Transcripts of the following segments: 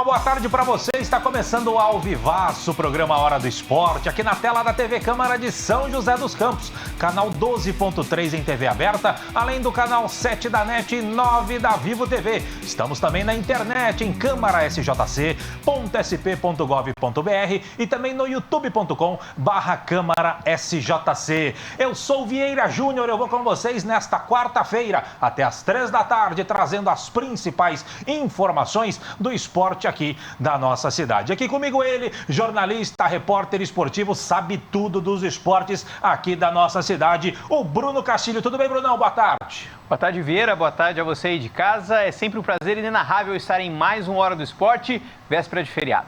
uma boa tarde para você. Está começando o Ao Vivaço, o programa Hora do Esporte, aqui na tela da TV Câmara de São José dos Campos, canal 12.3 em TV aberta, além do canal 7 da NET e 9 da Vivo TV. Estamos também na internet em câmarasjc.sp.gov.br e também no youtube.com/câmarasjc. Eu sou Vieira Júnior, eu vou com vocês nesta quarta-feira até às 3 da tarde, trazendo as principais informações do esporte aqui da nossa cidade. Aqui comigo ele, jornalista, repórter esportivo, sabe tudo dos esportes aqui da nossa cidade, o Bruno Castilho. Tudo bem, Brunão? Boa tarde. Boa tarde, Vieira. Boa tarde a você aí de casa. É sempre um prazer inenarrável estar em mais um Hora do Esporte, véspera de feriado.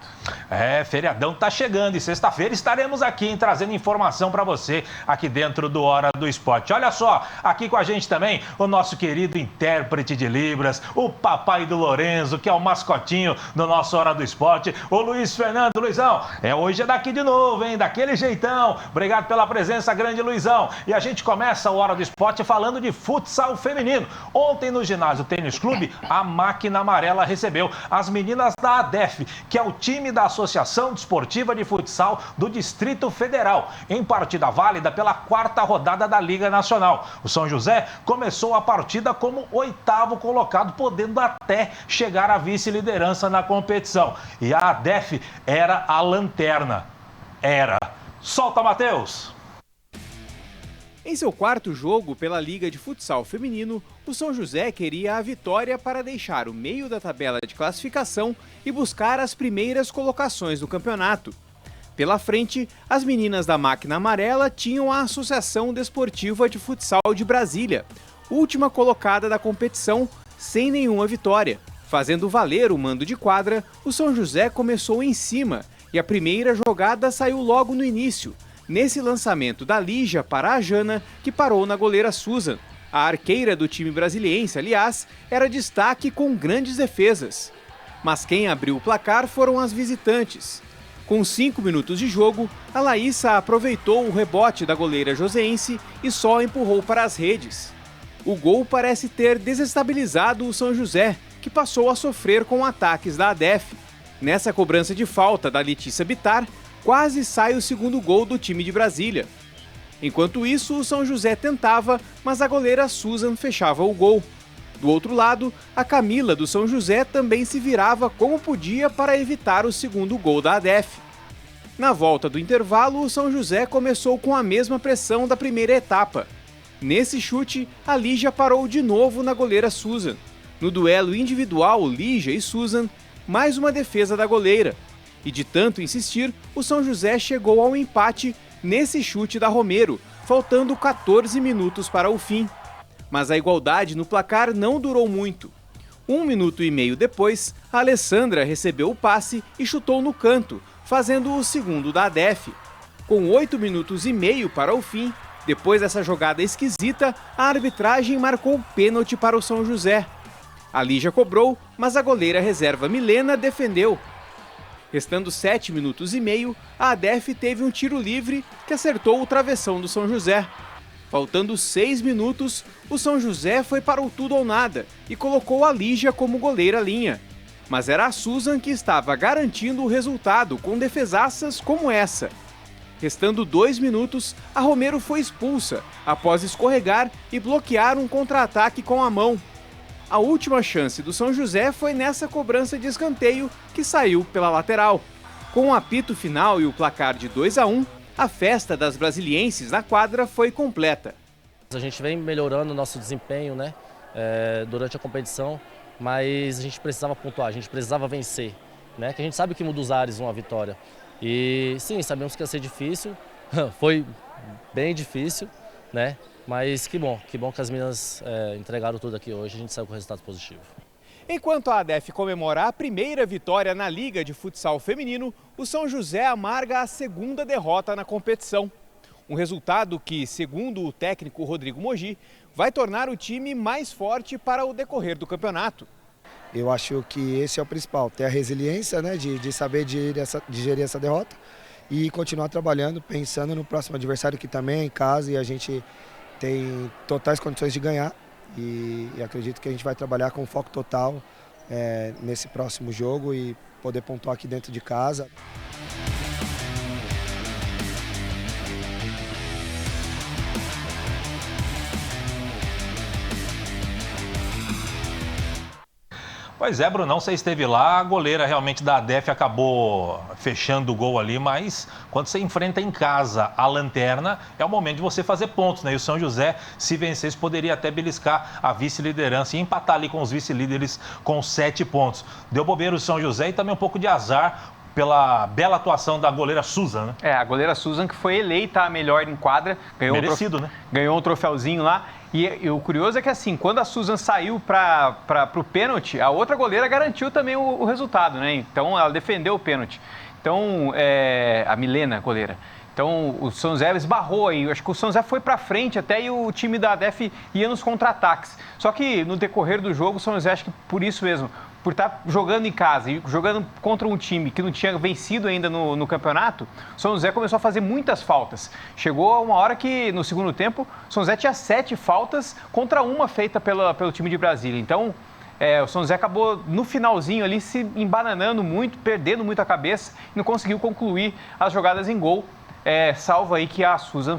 Feriadão tá chegando e sexta-feira estaremos aqui, hein, trazendo informação para você aqui dentro do Hora do Esporte. Olha só, aqui com a gente também o nosso querido intérprete de Libras, o papai do Lorenzo, que é o mascotinho do nosso Hora do Esporte, o Luiz Fernando. Luizão, hoje é daqui de novo, hein, daquele jeitão. Obrigado pela presença, grande Luizão. E a gente começa o Hora do Esporte falando de futsal feminino. Ontem no ginásio Tênis Clube, a Máquina Amarela recebeu as meninas da ADEF, que é o time da Associação Desportiva de Futsal do Distrito Federal, em partida válida pela quarta rodada da Liga Nacional. O São José começou a partida como oitavo colocado, podendo até chegar à vice-liderança na competição. E a ADEF era a lanterna. Solta, Matheus! Em seu quarto jogo pela Liga de Futsal Feminino, o São José queria a vitória para deixar o meio da tabela de classificação e buscar as primeiras colocações do campeonato. Pela frente, as meninas da Máquina Amarela tinham a Associação Desportiva de Futsal de Brasília, última colocada da competição, sem nenhuma vitória. Fazendo valer o mando de quadra, o São José começou em cima e a primeira jogada saiu logo no início, nesse lançamento da Lígia para a Jana, que parou na goleira Susan. A arqueira do time brasiliense, aliás, era destaque com grandes defesas. Mas quem abriu o placar foram as visitantes. Com 5 minutos de jogo, a Laísa aproveitou o rebote da goleira joseense e só empurrou para as redes. O gol parece ter desestabilizado o São José, que passou a sofrer com ataques da ADEF. Nessa cobrança de falta da Letícia Bittar, quase sai o segundo gol do time de Brasília. Enquanto isso, o São José tentava, mas a goleira Susan fechava o gol. Do outro lado, a Camila do São José também se virava como podia para evitar o segundo gol da ADEF. Na volta do intervalo, o São José começou com a mesma pressão da primeira etapa. Nesse chute, a Lígia parou de novo na goleira Susan. No duelo individual, Lígia e Susan, mais uma defesa da goleira. E de tanto insistir, o São José chegou ao empate nesse chute da Romero, faltando 14 minutos para o fim. Mas a igualdade no placar não durou muito. 1 minuto e meio depois, a Alessandra recebeu o passe e chutou no canto, fazendo o segundo da ADEF. Com 8 minutos e meio para o fim, depois dessa jogada esquisita, a arbitragem marcou pênalti para o São José. A Lígia cobrou, mas a goleira reserva Milena defendeu. Restando 7 minutos e meio, a ADEF teve um tiro livre que acertou o travessão do São José. Faltando 6 minutos, o São José foi para o tudo ou nada e colocou a Lígia como goleira linha. Mas era a Susan que estava garantindo o resultado com defesaças como essa. Restando 2 minutos, a Romero foi expulsa após escorregar e bloquear um contra-ataque com a mão. A última chance do São José foi nessa cobrança de escanteio que saiu pela lateral. Com o apito final e o placar de 2-1, a festa das brasilienses na quadra foi completa. A gente vem melhorando o nosso desempenho, né, durante a competição, mas a gente precisava pontuar, a gente precisava vencer, né, que a gente sabe que muda os ares uma vitória. E sim, sabemos que ia ser difícil, foi bem difícil, né? Mas que bom que as meninas entregaram tudo aqui hoje, a gente saiu com resultado positivo. Enquanto a ADEF comemora a primeira vitória na Liga de Futsal Feminino, o São José amarga a segunda derrota na competição. Um resultado que, segundo o técnico Rodrigo Mogi, vai tornar o time mais forte para o decorrer do campeonato. Eu acho que esse é o principal, ter a resiliência, né, de saber digerir essa derrota e continuar trabalhando, pensando no próximo adversário que também é em casa e a gente tem totais condições de ganhar e acredito que a gente vai trabalhar com foco total nesse próximo jogo e poder pontuar aqui dentro de casa. Pois é, Brunão, você esteve lá, a goleira realmente da ADEF acabou fechando o gol ali, mas quando você enfrenta em casa a lanterna, é o momento de você fazer pontos, né? E o São José, se vencesse, poderia até beliscar a vice-liderança e empatar ali com os vice-líderes com 7 pontos. Deu bobeira o São José e também um pouco de azar pela bela atuação da goleira Susan, né? A goleira Susan, que foi eleita a melhor em quadra. Merecido, né? Ganhou um troféuzinho lá. E o curioso é que, assim, quando a Susan saiu para o pênalti, a outra goleira garantiu também o resultado, né? Então, ela defendeu o pênalti. Então, a Milena, goleira. Então, o São José esbarrou aí. Acho que o São José foi para frente até e o time da ADEF ia nos contra-ataques. Só que, no decorrer do jogo, o São José, acho que por isso mesmo, por estar jogando em casa e jogando contra um time que não tinha vencido ainda no campeonato, o São José começou a fazer muitas faltas. Chegou uma hora que, no segundo tempo, o São José tinha 7 faltas contra uma feita pelo time de Brasília. Então, o São José acabou, no finalzinho ali, se embananando muito, perdendo muito a cabeça e não conseguiu concluir as jogadas em gol, salvo aí que a Susan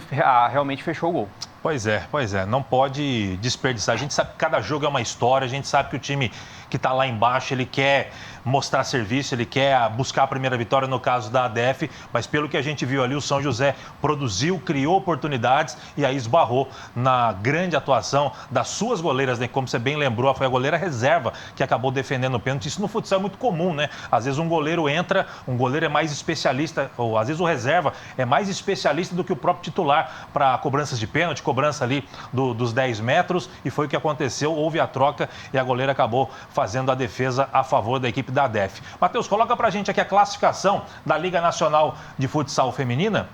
realmente fechou o gol. Pois é, não pode desperdiçar. A gente sabe que cada jogo é uma história, a gente sabe que o time que está lá embaixo, ele quer mostrar serviço, ele quer buscar a primeira vitória no caso da ADEF, mas pelo que a gente viu ali, o São José produziu, criou oportunidades e aí esbarrou na grande atuação das suas goleiras, né? Como você bem lembrou, foi a goleira reserva que acabou defendendo o pênalti. Isso no futsal é muito comum, né? Às vezes um goleiro entra, um goleiro é mais especialista, ou às vezes o reserva é mais especialista do que o próprio titular para cobranças de pênalti, cobrança ali dos 10 metros, e foi o que aconteceu, houve a troca e a goleira acabou fazendo a defesa a favor da equipe da ADEF. Matheus, coloca pra gente aqui a classificação da Liga Nacional de Futsal Feminina.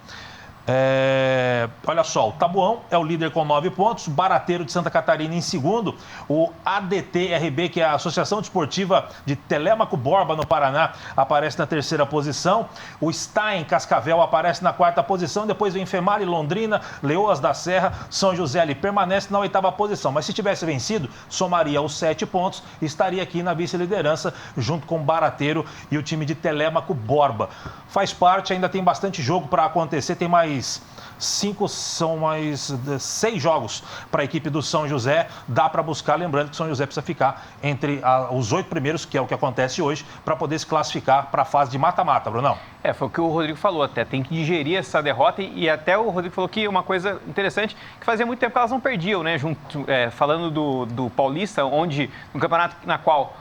Olha só, o Tabuão é o líder com 9 pontos, Barateiro de Santa Catarina em segundo, o ADT-RB, que é a Associação Desportiva de Telêmaco Borba, no Paraná, aparece na terceira posição, o Stein Cascavel aparece na quarta posição, depois vem Femari, Londrina, Leoas da Serra, São José ali permanece na oitava posição, mas se tivesse vencido, somaria os 7 pontos e estaria aqui na vice-liderança, junto com o Barateiro e o time de Telêmaco Borba. Faz parte, ainda tem bastante jogo para acontecer, tem mais 6 jogos para a equipe do São José, dá para buscar, lembrando que o São José precisa ficar entre os 8 primeiros, que é o que acontece hoje, para poder se classificar para a fase de mata-mata, Brunão. Foi o que o Rodrigo falou, até tem que digerir essa derrota e até o Rodrigo falou que uma coisa interessante, que fazia muito tempo que elas não perdiam, né, falando do Paulista, onde no campeonato na qual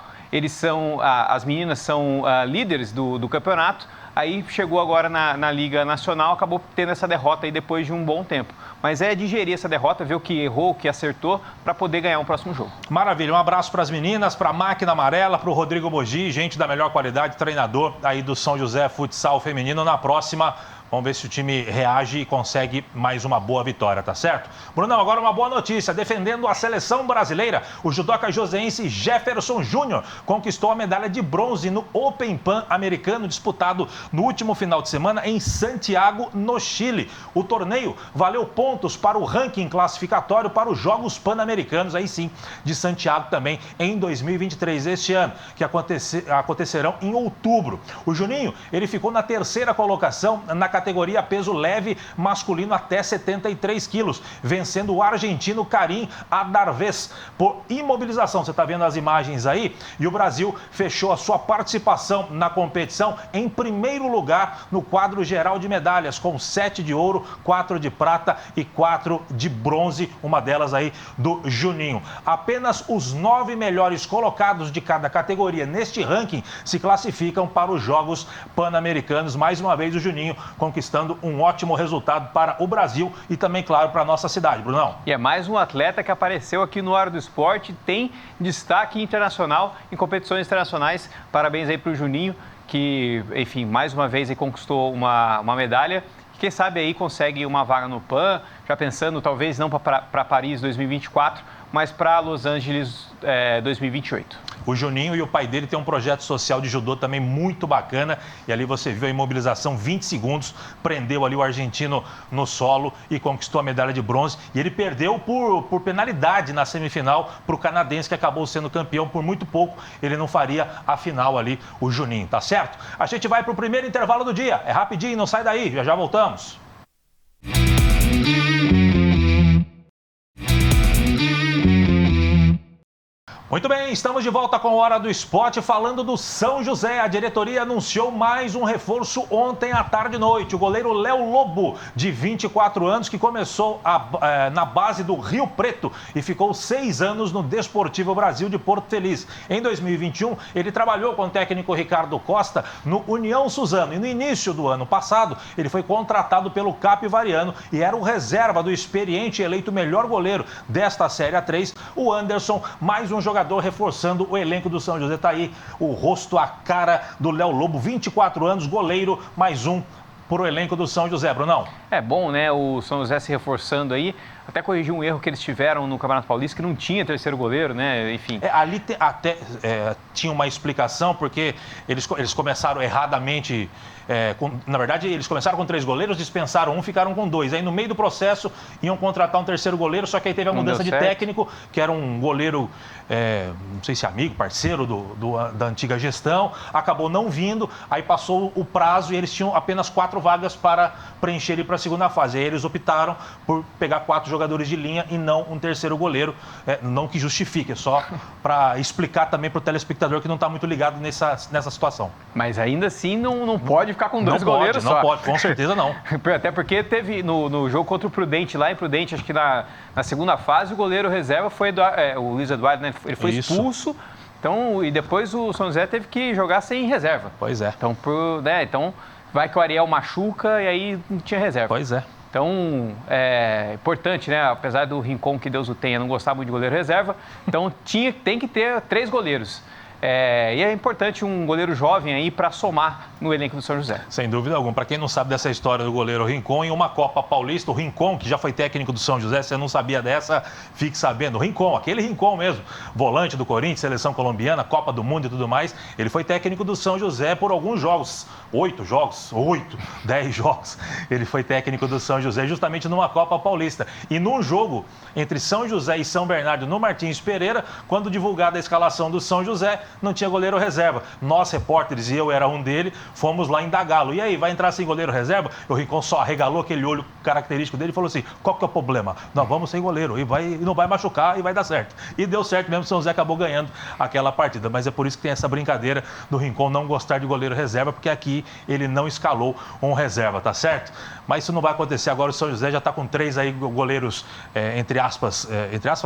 as meninas são líderes do campeonato. Aí chegou agora na Liga Nacional, acabou tendo essa derrota aí depois de um bom tempo. Mas digerir essa derrota, ver o que errou, o que acertou, para poder ganhar um próximo jogo. Maravilha, um abraço para as meninas, para a Máquina Amarela, para o Rodrigo Mogi, gente da melhor qualidade, treinador aí do São José Futsal Feminino. Na próxima, vamos ver se o time reage e consegue mais uma boa vitória, tá certo? Brunão, agora uma boa notícia. Defendendo a seleção brasileira, o judoca joseense Jefferson Júnior conquistou a medalha de bronze no Open Pan americano, disputado no último final de semana em Santiago, no Chile. O torneio valeu pontos para o ranking classificatório para os Jogos Pan-Americanos, aí sim, de Santiago também, em 2023, este ano, que acontecerão em outubro. O Juninho, ele ficou na terceira colocação na categoria peso leve masculino até 73 quilos, vencendo o argentino Karim Adarvez por imobilização. Você está vendo as imagens aí? E o Brasil fechou a sua participação na competição em primeiro lugar no quadro geral de medalhas, com 7 de ouro, 4 de prata e 4 de bronze, uma delas aí do Juninho. Apenas os 9 melhores colocados de cada categoria neste ranking se classificam para os Jogos Pan-Americanos. Mais uma vez o Juninho conquistando um ótimo resultado para o Brasil e também, claro, para a nossa cidade, Brunão. E é mais um atleta que apareceu aqui no Hora do Esporte, tem destaque internacional em competições internacionais. Parabéns aí para o Juninho, que, enfim, mais uma vez aí conquistou uma medalha. Quem sabe aí consegue uma vaga no PAN, já pensando talvez não para Paris 2024, mas para Los Angeles 2028. O Juninho e o pai dele têm um projeto social de judô também muito bacana. E ali você viu a imobilização, 20 segundos, prendeu ali o argentino no solo e conquistou a medalha de bronze. E ele perdeu por penalidade na semifinal para o canadense, que acabou sendo campeão por muito pouco. Ele não faria a final ali, o Juninho, tá certo? A gente vai para o primeiro intervalo do dia. É rapidinho, não sai daí, já voltamos. Muito bem, estamos de volta com a Hora do Esporte, falando do São José. A diretoria anunciou mais um reforço ontem à tarde e noite. O goleiro Léo Lobo, de 24 anos, que começou na base do Rio Preto e ficou 6 anos no Desportivo Brasil de Porto Feliz. Em 2021, ele trabalhou com o técnico Ricardo Costa no União Suzano. E no início do ano passado, ele foi contratado pelo Capivariano e era o reserva do experiente e eleito melhor goleiro desta Série A3, o Anderson, mais um jogador reforçando o elenco do São José. Tá aí o rosto, a cara do Léo Lobo, 24 anos, goleiro, mais um pro elenco do São José, Brunão. É bom, né, o São José se reforçando aí, até corrigir um erro que eles tiveram no Campeonato Paulista, que não tinha terceiro goleiro, né, enfim. Ali tinha uma explicação, porque eles começaram erradamente, na verdade, eles começaram com 3 goleiros, dispensaram um, ficaram com 2. Aí no meio do processo iam contratar um terceiro goleiro, só que aí teve a mudança de técnico, que era um goleiro, não sei se amigo, parceiro da antiga gestão, acabou não vindo, aí passou o prazo e eles tinham apenas 4 vagas para preencher para a segunda fase. Aí eles optaram por pegar 4 jogadores de linha e não um terceiro goleiro, não que justifique, é só para explicar também para o telespectador que não está muito ligado nessa situação. Mas ainda assim não pode ficar com 2 goleiros só. Não pode, com certeza não. Até porque teve no jogo contra o Prudente, lá em Prudente, acho que na segunda fase, o goleiro reserva foi o Luiz Eduardo, né? Ele foi expulso, então, e depois o São José teve que jogar sem reserva. Pois é. Então vai que o Ariel machuca e aí não tinha reserva. Pois é. Então, é importante, né? Apesar do Rincon, que Deus o tenha, não gostar muito de goleiro reserva, então tem que ter 3 goleiros. E é importante um goleiro jovem aí para somar no elenco do São José. Sem dúvida alguma. Para quem não sabe dessa história do goleiro Rincon, em uma Copa Paulista, o Rincon, que já foi técnico do São José, você não sabia dessa, fique sabendo. O Rincon, aquele Rincon mesmo, volante do Corinthians, seleção colombiana, Copa do Mundo e tudo mais, ele foi técnico do São José por alguns jogos. 10 jogos. Ele foi técnico do São José justamente numa Copa Paulista. E num jogo entre São José e São Bernardo, no Martins Pereira, quando divulgada a escalação do São José, não tinha goleiro reserva. Nós, repórteres, e eu era um dele, fomos lá indagá-lo. E aí, vai entrar sem goleiro reserva? O Rincon só arregalou aquele olho característico dele e falou assim, qual que é o problema? Nós vamos sem goleiro, e não vai machucar e vai dar certo. E deu certo mesmo, o São José acabou ganhando aquela partida. Mas é por isso que tem essa brincadeira do Rincon não gostar de goleiro reserva, porque aqui ele não escalou um reserva, tá certo? Mas isso não vai acontecer agora. O São José já está com 3 aí goleiros, entre aspas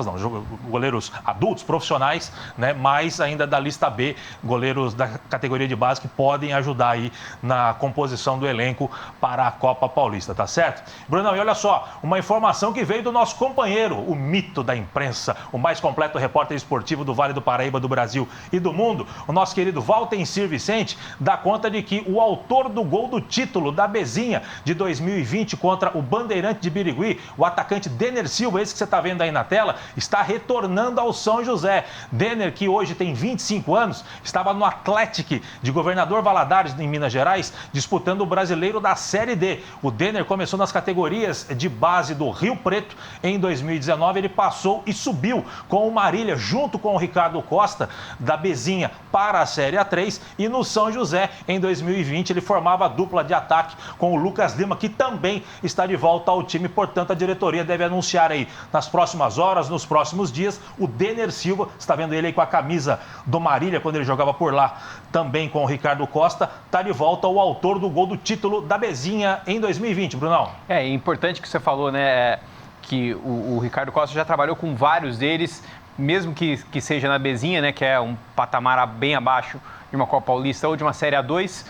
não, goleiros adultos, profissionais, né? Mais ainda da lista B, goleiros da categoria de base que podem ajudar aí na composição do elenco para a Copa Paulista, tá certo? Brunão, e olha só, uma informação que veio do nosso companheiro, o mito da imprensa, o mais completo repórter esportivo do Vale do Paraíba, do Brasil e do mundo, o nosso querido Valtencir Vicente, dá conta de que o autor do gol do título da Bezinha de 2020 contra o Bandeirante de Birigui, o atacante Denner Silva, esse que você está vendo aí na tela, está retornando ao São José. Denner, que hoje tem 25 anos, estava no Atlético de Governador Valadares, em Minas Gerais, disputando o Brasileiro da Série D. O Denner começou nas categorias de base do Rio Preto. Em 2019, ele passou e subiu com o Marília, junto com o Ricardo Costa, da Bezinha, para a Série A3. E no São José, em 2020, ele formava a dupla de ataque com o Lucas Lima, que também está de volta ao time. Portanto, a diretoria deve anunciar aí, nas próximas horas, nos próximos dias, o Denner Silva. Você está vendo ele aí com a camisa do Marília, quando ele jogava por lá, também com o Ricardo Costa. Está de volta o autor do gol do título da Bezinha em 2020, Brunão. É importante que você falou, né, que o Ricardo Costa já trabalhou com vários deles, mesmo que seja na Bezinha, né, que é um patamar bem abaixo de uma Copa Paulista ou de uma Série A2,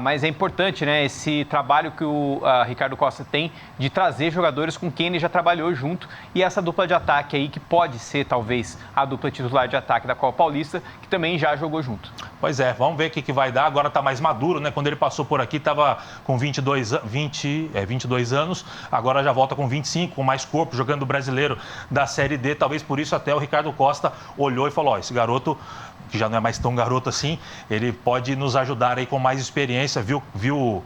mas é importante, né, esse trabalho que o Ricardo Costa tem de trazer jogadores com quem ele já trabalhou junto e essa dupla de ataque aí que pode ser talvez a dupla titular de ataque da Copa Paulista, que também já jogou junto. Pois é, vamos ver o que vai dar. Agora está mais maduro, né? Quando ele passou por aqui estava com 22 anos, agora já volta com 25, com mais corpo, jogando o Brasileiro da Série D. Talvez por isso até o Ricardo Costa olhou e falou, esse garoto, que já não é mais tão garoto assim, ele pode nos ajudar aí com mais experiência, viu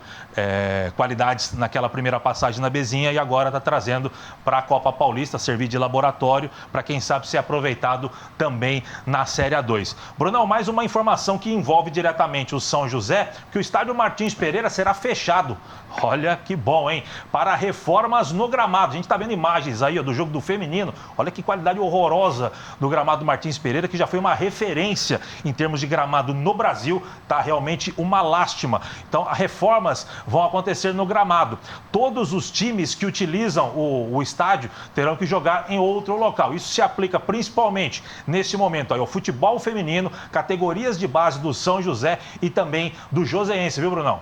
qualidades naquela primeira passagem na Bezinha e agora está trazendo para a Copa Paulista, servir de laboratório, para quem sabe ser aproveitado também na Série A2. Brunão, mais uma informação que envolve diretamente o São José, que o estádio Martins Pereira será fechado. Olha que bom, hein? Para reformas no gramado. A gente está vendo imagens aí do jogo do feminino. Olha que qualidade horrorosa do gramado Martins Pereira, que já foi uma referência em termos de gramado no Brasil. Tá realmente uma lástima. Então, as reformas vão acontecer no gramado. Todos os times que utilizam o estádio terão que jogar em outro local. Isso se aplica principalmente neste momento aí, ao futebol feminino, categorias de base do São José e também do Joseense, viu, Brunão?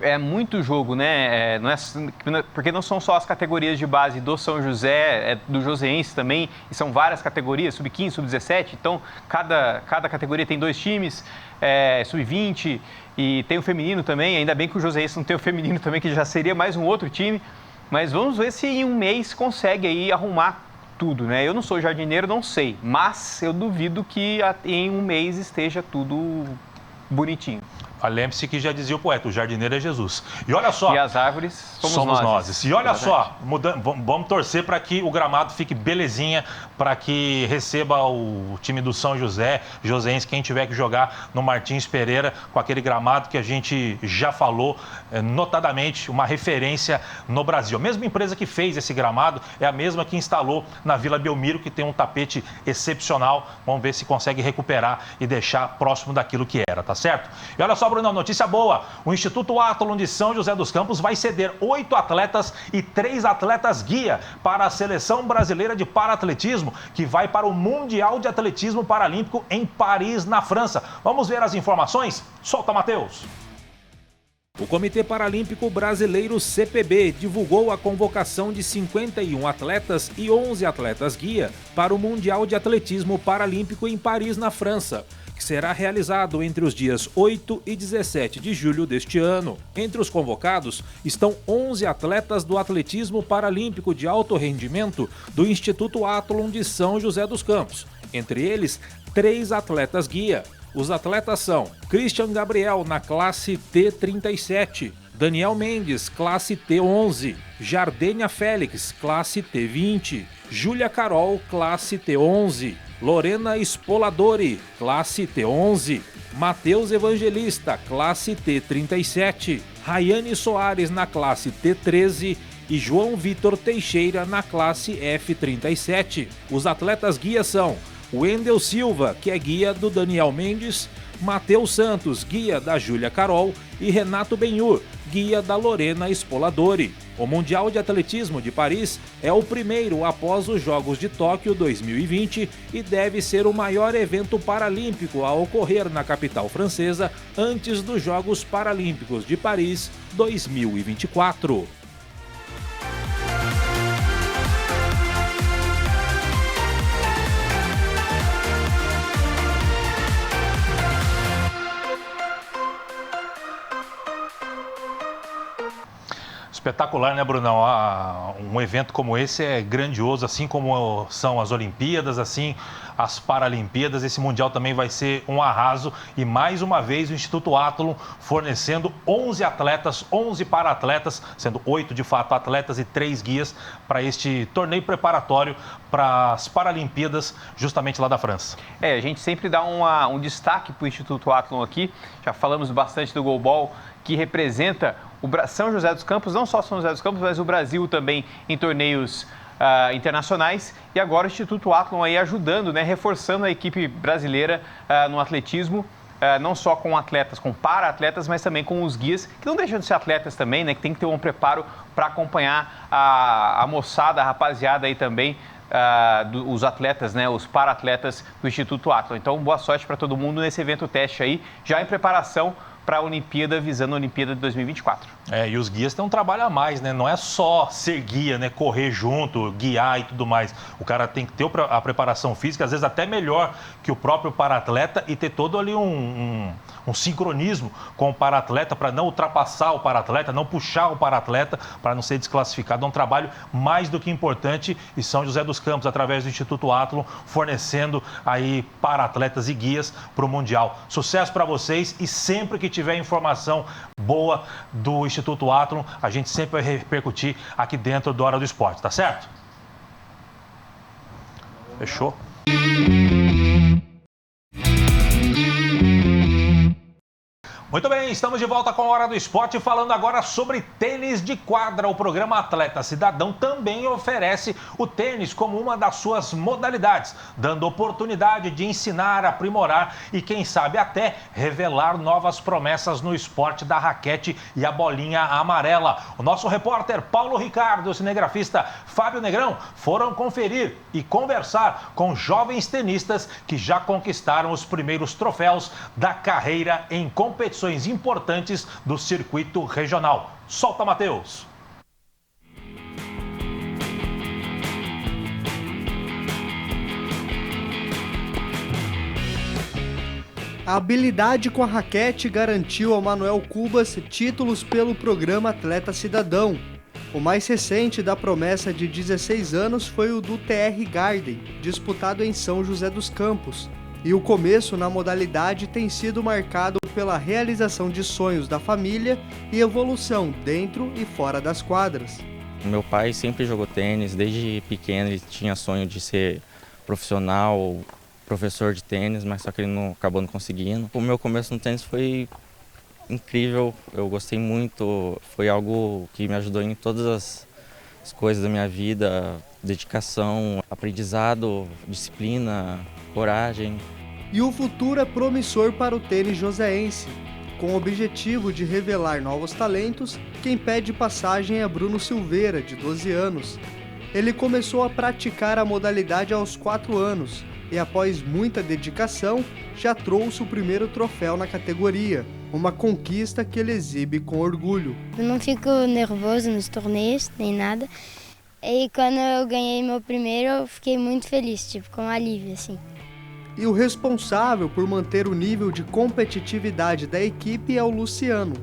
É muito jogo, né? Porque não são só as categorias de base do São José, do Joseense também, e são várias categorias, sub-15, sub-17, então cada categoria tem 2 times, sub-20, e tem o feminino também, ainda bem que o Joseense não tem o feminino também, que já seria mais um outro time, mas vamos ver se em um mês consegue aí arrumar tudo, né? Eu não sou jardineiro, não sei, mas eu duvido que em um mês esteja tudo bonitinho. Lembre-se que já dizia o poeta, o jardineiro é Jesus. E olha só... E as árvores somos nós. E olha só, vamos torcer para que o gramado fique belezinha, para que receba o time do São José, Joseense, quem tiver que jogar no Martins Pereira, com aquele gramado que a gente já falou, notadamente uma referência no Brasil. A mesma empresa que fez esse gramado é a mesma que instalou na Vila Belmiro, que tem um tapete excepcional. Vamos ver se consegue recuperar e deixar próximo daquilo que era, tá certo? E olha só, Bruno, notícia boa. O Instituto Athlon de São José dos Campos vai ceder 8 atletas e 3 atletas guia para a Seleção Brasileira de Paratletismo, que vai para o Mundial de Atletismo Paralímpico em Paris, na França. Vamos ver as informações? Solta, Matheus. O Comitê Paralímpico Brasileiro CPB divulgou a convocação de 51 atletas e 11 atletas guia para o Mundial de Atletismo Paralímpico em Paris, na França, que será realizado entre os dias 8 e 17 de julho deste ano. Entre os convocados estão 11 atletas do atletismo paralímpico de alto rendimento do Instituto Athlon de São José dos Campos. Entre eles, 3 atletas guia. Os atletas são Christian Gabriel, na classe T37, Daniel Mendes, classe T11, Jardênia Félix, classe T20, Júlia Carol, classe T11, Lorena Spoladori, classe T11, Matheus Evangelista, classe T37, Rayane Soares, na classe T13 e João Vitor Teixeira, na classe F37. Os atletas guia são Wendel Silva, que é guia do Daniel Mendes, Matheus Santos, guia da Júlia Carol, e Renato Benhur, guia da Lorena Spoladori. O Mundial de Atletismo de Paris é o primeiro após os Jogos de Tóquio 2020 e deve ser o maior evento paralímpico a ocorrer na capital francesa antes dos Jogos Paralímpicos de Paris 2024. Espetacular, né, Brunão? Um evento como esse é grandioso, assim como são as Olimpíadas, assim as Paralimpíadas. Esse Mundial também vai ser um arraso e, mais uma vez, o Instituto Athlon fornecendo 11 atletas, 11 para-atletas, sendo 8 de fato atletas e 3 guias para este torneio preparatório para as Paralimpíadas, justamente lá da França. A gente sempre dá um destaque para o Instituto Athlon aqui. Já falamos bastante do goalball, que representa o São José dos Campos, não só São José dos Campos, mas o Brasil também em torneios internacionais. E agora o Instituto Athlon aí ajudando, né, reforçando a equipe brasileira no atletismo, não só com atletas, com para-atletas, mas também com os guias, que não deixam de ser atletas também, né, que tem que ter um preparo para acompanhar a moçada, a rapaziada aí também os atletas, né, os para-atletas do Instituto Athlon. Então, boa sorte para todo mundo nesse evento teste aí, já em preparação para a Olimpíada, visando a Olimpíada de 2024. E os guias têm um trabalho a mais, né? Não é só ser guia, né? Correr junto, guiar e tudo mais. O cara tem que ter a preparação física, às vezes até melhor que o próprio para-atleta, e ter todo ali um sincronismo com o para-atleta para não ultrapassar o para-atleta, não puxar o para-atleta para não ser desclassificado. É um trabalho mais do que importante, e São José dos Campos, através do Instituto Athlon, fornecendo aí para-atletas e guias para o Mundial. Sucesso para vocês, e sempre que tiver informação boa do Instituto Athlon, a gente sempre vai repercutir aqui dentro do Hora do Esporte, tá certo? Fechou? Muito bem, estamos de volta com a Hora do Esporte, falando agora sobre tênis de quadra. O programa Atleta Cidadão também oferece o tênis como uma das suas modalidades, dando oportunidade de ensinar, aprimorar e, quem sabe, até revelar novas promessas no esporte da raquete e a bolinha amarela. O nosso repórter Paulo Ricardo e o cinegrafista Fábio Negrão foram conferir e conversar com jovens tenistas que já conquistaram os primeiros troféus da carreira em competições importantes do circuito regional. Solta, Matheus! A habilidade com a raquete garantiu ao Manuel Cubas títulos pelo programa Atleta Cidadão. O mais recente da promessa de 16 anos foi o do TR Garden, disputado em São José dos Campos. E o começo na modalidade tem sido marcado pela realização de sonhos da família e evolução dentro e fora das quadras. Meu pai sempre jogou tênis, desde pequeno ele tinha sonho de ser profissional, professor de tênis, mas só que ele acabou não conseguindo. O meu começo no tênis foi incrível, eu gostei muito, foi algo que me ajudou em todas as coisas da minha vida, dedicação, aprendizado, disciplina, coragem. E o futuro é promissor para o tênis joseense. Com o objetivo de revelar novos talentos, quem pede passagem é Bruno Silveira, de 12 anos. Ele começou a praticar a modalidade aos 4 anos e, após muita dedicação, já trouxe o primeiro troféu na categoria, uma conquista que ele exibe com orgulho. Eu não fico nervoso nos torneios, nem nada. E quando eu ganhei meu primeiro, eu fiquei muito feliz, com alívio, assim. E o responsável por manter o nível de competitividade da equipe é o Luciano.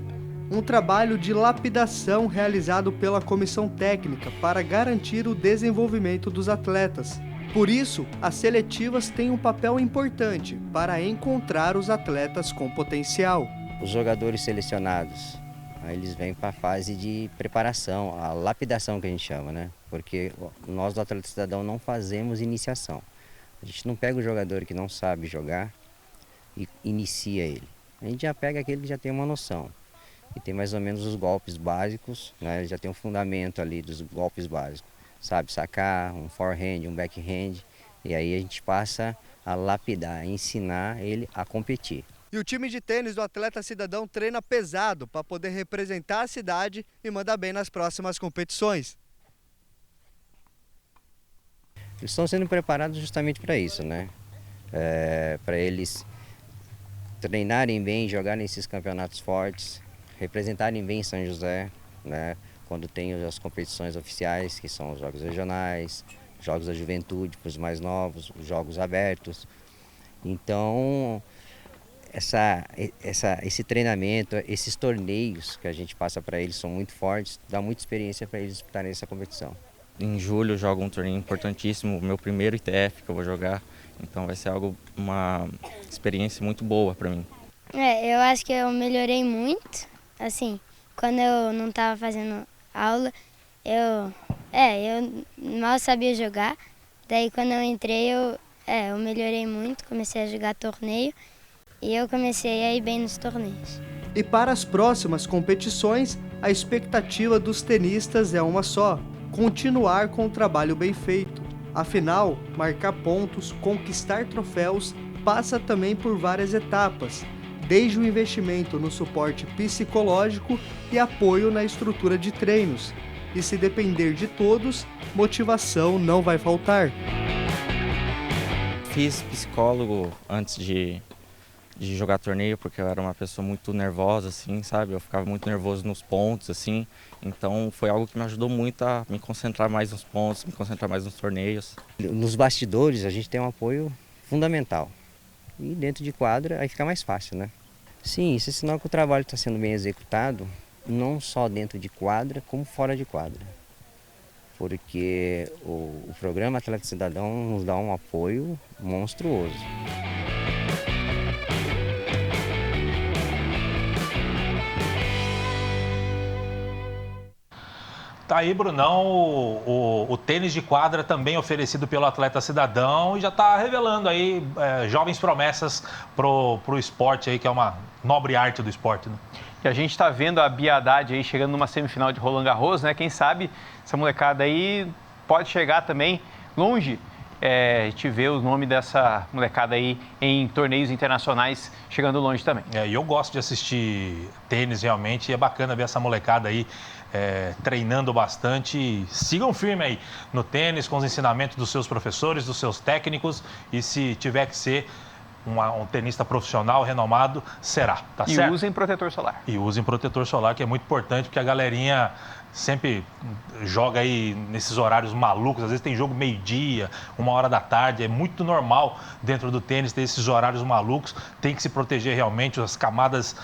Um trabalho de lapidação realizado pela comissão técnica para garantir o desenvolvimento dos atletas. Por isso, as seletivas têm um papel importante para encontrar os atletas com potencial. Os jogadores selecionados, eles vêm para a fase de preparação, a lapidação que a gente chama, né? Porque nós do Atleta Cidadão não fazemos iniciação. A gente não pega o jogador que não sabe jogar e inicia ele. A gente já pega aquele que já tem uma noção e tem mais ou menos os golpes básicos, né? Ele já tem um fundamento ali dos golpes básicos. Sabe sacar, um forehand, um backhand, e aí a gente passa a lapidar, a ensinar ele a competir. E o time de tênis do Atleta Cidadão treina pesado para poder representar a cidade e mandar bem nas próximas competições. Eles estão sendo preparados justamente para isso, né? Para eles treinarem bem, jogarem esses campeonatos fortes, representarem bem São José, né? Quando tem as competições oficiais, que são os jogos regionais, jogos da juventude para os mais novos, os jogos abertos. Então, esse treinamento, esses torneios que a gente passa para eles são muito fortes, dá muita experiência para eles disputarem essa competição. Em julho eu jogo um torneio importantíssimo, meu primeiro ITF que eu vou jogar, então vai ser uma experiência muito boa para mim. Eu acho que eu melhorei muito, assim, quando eu não estava fazendo aula, eu mal sabia jogar, daí quando eu entrei eu melhorei muito, comecei a jogar torneio e eu comecei a ir bem nos torneios. E para as próximas competições, a expectativa dos tenistas é uma só: continuar com o trabalho bem feito. Afinal, marcar pontos, conquistar troféus, passa também por várias etapas, desde o investimento no suporte psicológico e apoio na estrutura de treinos. e se depender de todos, motivação não vai faltar. Fiz psicólogo antes de jogar torneio, porque eu era uma pessoa muito nervosa, assim, sabe? Eu ficava muito nervoso nos pontos, assim. Então foi algo que me ajudou muito a me concentrar mais nos pontos, me concentrar mais nos torneios. Nos bastidores a gente tem um apoio fundamental. E dentro de quadra aí fica mais fácil, né? Sim, isso é sinal que o trabalho está sendo bem executado, não só dentro de quadra, como fora de quadra. Porque o programa Atleta Cidadão nos dá um apoio monstruoso. Tá aí, Brunão, o tênis de quadra também oferecido pelo Atleta Cidadão e já está revelando aí jovens promessas pro esporte aí, que é uma nobre arte do esporte, né? E a gente está vendo a Bia Haddad aí chegando numa semifinal de Roland Garros, né? Quem sabe essa molecada aí pode chegar também longe. A gente vê o nome dessa molecada aí em torneios internacionais chegando longe também. E eu gosto de assistir tênis realmente, e é bacana ver essa molecada aí treinando bastante. Sigam firme aí no tênis, com os ensinamentos dos seus professores, dos seus técnicos, e se tiver que ser um tenista profissional, renomado, será, tá certo? E usem protetor solar. E usem protetor solar, que é muito importante, porque a galerinha sempre joga aí nesses horários malucos, às vezes tem jogo meio-dia, 1h da tarde, é muito normal dentro do tênis ter esses horários malucos, tem que se proteger realmente, as camadas,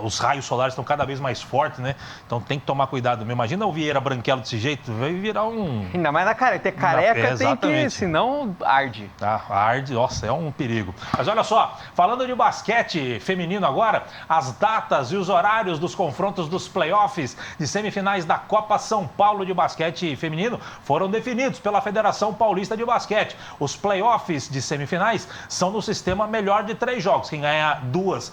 os raios solares estão cada vez mais fortes, né? Então tem que tomar cuidado mesmo. Imagina o Vieira branquelo desse jeito, vai virar um... Ainda mais na careca, ter careca tem que, senão arde. Arde, nossa, é um perigo. Mas olha só, falando de basquete feminino agora, as datas e os horários dos confrontos dos playoffs de semifinais da Copa São Paulo de basquete feminino foram definidos pela Federação Paulista de Basquete. Os playoffs de semifinais são no sistema melhor de 3 jogos. Quem ganhar 2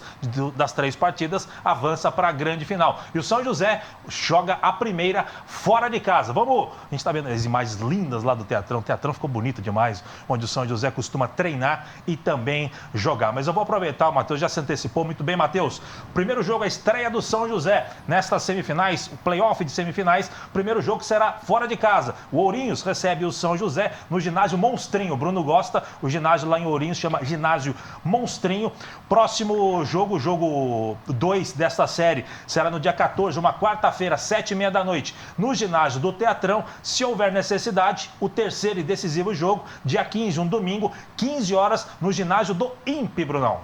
das 3 partidas avança para a grande final. E o São José joga a primeira fora de casa. A gente está vendo as imagens lindas lá do Teatrão. O Teatrão ficou bonito demais, onde o São José costuma treinar e também jogar. Mas eu vou aproveitar, o Matheus já se antecipou muito bem, Matheus. Primeiro jogo, a estreia do São José nestas semifinais, o playoff de semifinais. O primeiro jogo será fora de casa. O Ourinhos recebe o São José no ginásio Monstrinho. O Bruno gosta, o ginásio lá em Ourinhos chama ginásio Monstrinho. Próximo jogo, jogo 2 desta série, será no dia 14, uma quarta-feira, 7h30 da noite, no ginásio do Teatrão. Se houver necessidade, o terceiro e decisivo jogo, dia 15, um domingo, 15 horas, no ginásio do INPE, Brunão.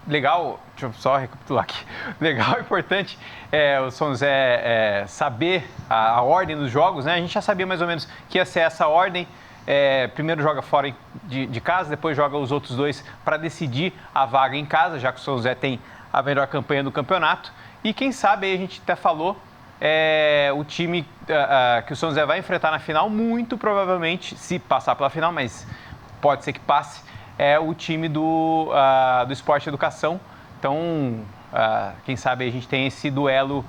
Legal, deixa eu só recapitular aqui. Legal e importante o São José saber a ordem dos jogos, né? A gente já sabia mais ou menos que ia ser essa ordem. Primeiro joga fora de casa, depois joga os outros 2 para decidir a vaga em casa, já que o São José tem a melhor campanha do campeonato. E quem sabe, aí a gente até falou, o time que o São José vai enfrentar na final, muito provavelmente, se passar pela final, mas pode ser que passe, é o time do Esporte e Educação. Então, quem sabe a gente tem esse duelo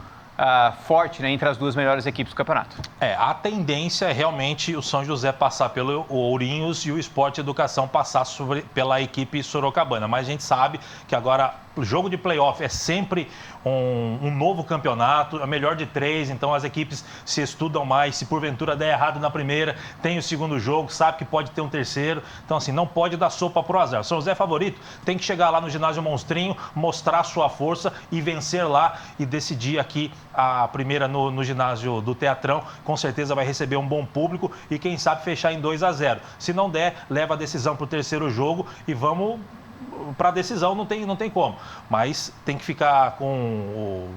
forte, né, entre as 2 melhores equipes do campeonato. A tendência é realmente o São José passar pelo Ourinhos e o Esporte e Educação passar pela equipe sorocabana. Mas a gente sabe que agora o jogo de playoff é sempre um novo campeonato, a melhor de 3, então as equipes se estudam mais. Se porventura der errado na primeira, tem o segundo jogo, sabe que pode ter um terceiro. Então, assim, não pode dar sopa pro azar. O São José é favorito, tem que chegar lá no ginásio Monstrinho, mostrar sua força e vencer lá e decidir aqui a primeira no ginásio do Teatrão. Com certeza vai receber um bom público e quem sabe fechar em 2-0. Se não der, leva a decisão pro terceiro jogo e vamos para a decisão, não tem como. Mas tem que ficar com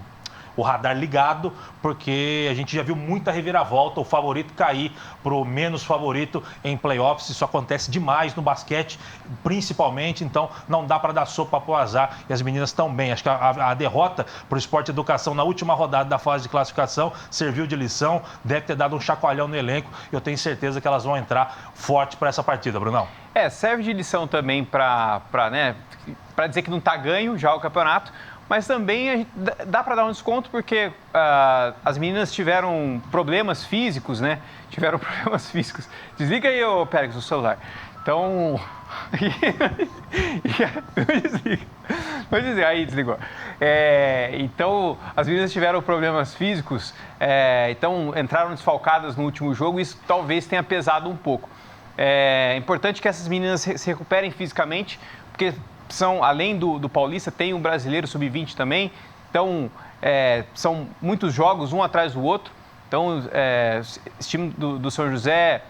o radar ligado, porque a gente já viu muita reviravolta, o favorito cair para o menos favorito em playoffs. Isso acontece demais no basquete, principalmente, então não dá para dar sopa para o azar. E as meninas estão bem. Acho que a derrota para o Esporte e Educação na última rodada da fase de classificação serviu de lição, deve ter dado um chacoalhão no elenco. Eu tenho certeza que elas vão entrar forte para essa partida, Brunão. Serve de lição também para dizer que não está ganho já o campeonato, mas também dá para dar um desconto porque as meninas tiveram problemas físicos, né? Tiveram problemas físicos. Desliga aí, Pérez, o celular. Então, desliga. Vou dizer, aí desligou. Então, as meninas tiveram problemas físicos, então entraram desfalcadas no último jogo e isso talvez tenha pesado um pouco. É importante que essas meninas se recuperem fisicamente, porque são, além do Paulista, tem um brasileiro sub-20 também, então são muitos jogos, um atrás do outro. Então, esse time do São José,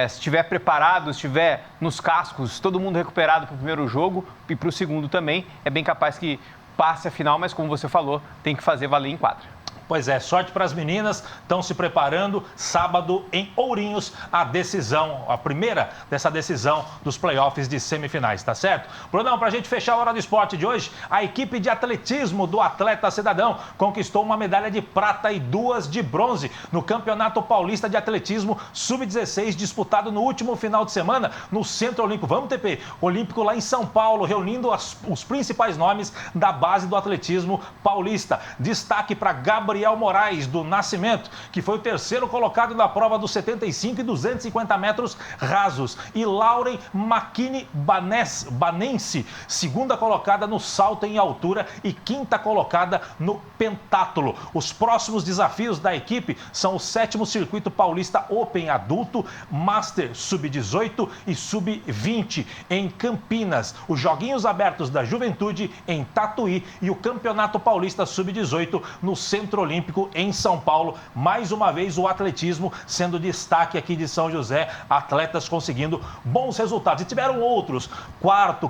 se estiver preparado, se estiver nos cascos, todo mundo recuperado para o primeiro jogo e para o segundo também, é bem capaz que passe a final, mas como você falou, tem que fazer valer em quadra. Pois é, sorte para as meninas, estão se preparando, sábado em Ourinhos, a decisão, a primeira dessa decisão dos playoffs de semifinais, tá certo? Brunão, para a gente fechar a Hora do Esporte de hoje, a equipe de atletismo do Atleta Cidadão conquistou uma medalha de prata e 2 de bronze no Campeonato Paulista de Atletismo Sub-16, disputado no último final de semana no Centro Olímpico, vamos TP, Olímpico lá em São Paulo, reunindo os principais nomes da base do atletismo paulista. Destaque para Gabriel Moraes, do Nascimento, que foi o terceiro colocado na prova dos 75 e 250 metros rasos. E Lauren Makini Banense, segunda colocada no salto em altura e quinta colocada no pentátulo. Os próximos desafios da equipe são o 7º Circuito Paulista Open Adulto, Master Sub-18 e Sub-20 em Campinas, os Joguinhos Abertos da Juventude em Tatuí e o Campeonato Paulista Sub-18 no Centro Olímpico em São Paulo. Mais uma vez o atletismo sendo destaque aqui de São José, atletas conseguindo bons resultados. E tiveram outros, 4º,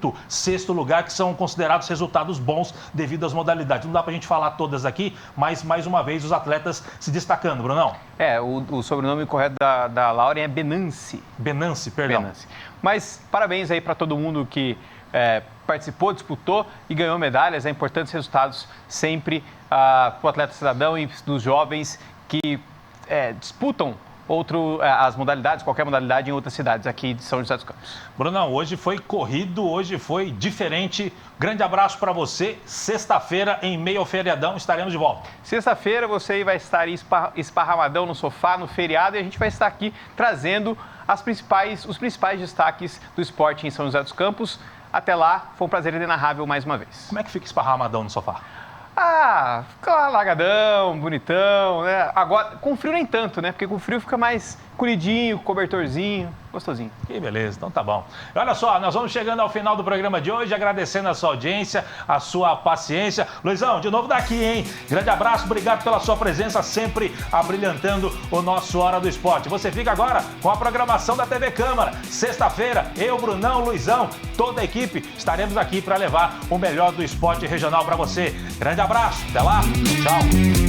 5º, 6º lugar, que são considerados resultados bons devido às modalidades. Não dá pra gente falar todas aqui, mas mais uma vez os atletas se destacando, Brunão. O sobrenome correto da Lauren é Benance. Benance, perdão. Benance. Mas parabéns aí para todo mundo que participou, disputou e ganhou medalhas. É importantes resultados sempre para o atleta cidadão e dos jovens que disputam as modalidades, qualquer modalidade em outras cidades aqui de São José dos Campos. Brunão, hoje foi corrido, hoje foi diferente. Grande abraço para você. Sexta-feira, em meio ao feriadão, estaremos de volta. Sexta-feira você vai estar esparramadão no sofá, no feriado, e a gente vai estar aqui trazendo os principais destaques do esporte em São José dos Campos. Até lá, foi um prazer inenarrável mais uma vez. Como é que fica esparramadão no sofá? Fica lá largadão, bonitão, né? Agora, com frio nem tanto, né? Porque com frio fica mais colidinho, cobertorzinho, gostosinho. Que beleza, então tá bom. E olha só, nós vamos chegando ao final do programa de hoje, agradecendo a sua audiência, a sua paciência. Luizão, de novo daqui, hein? Grande abraço, obrigado pela sua presença, sempre abrilhantando o nosso Hora do Esporte. Você fica agora com a programação da TV Câmara. Sexta-feira, eu, Brunão, Luizão, toda a equipe, estaremos aqui para levar o melhor do esporte regional para você. Grande abraço, até lá, tchau.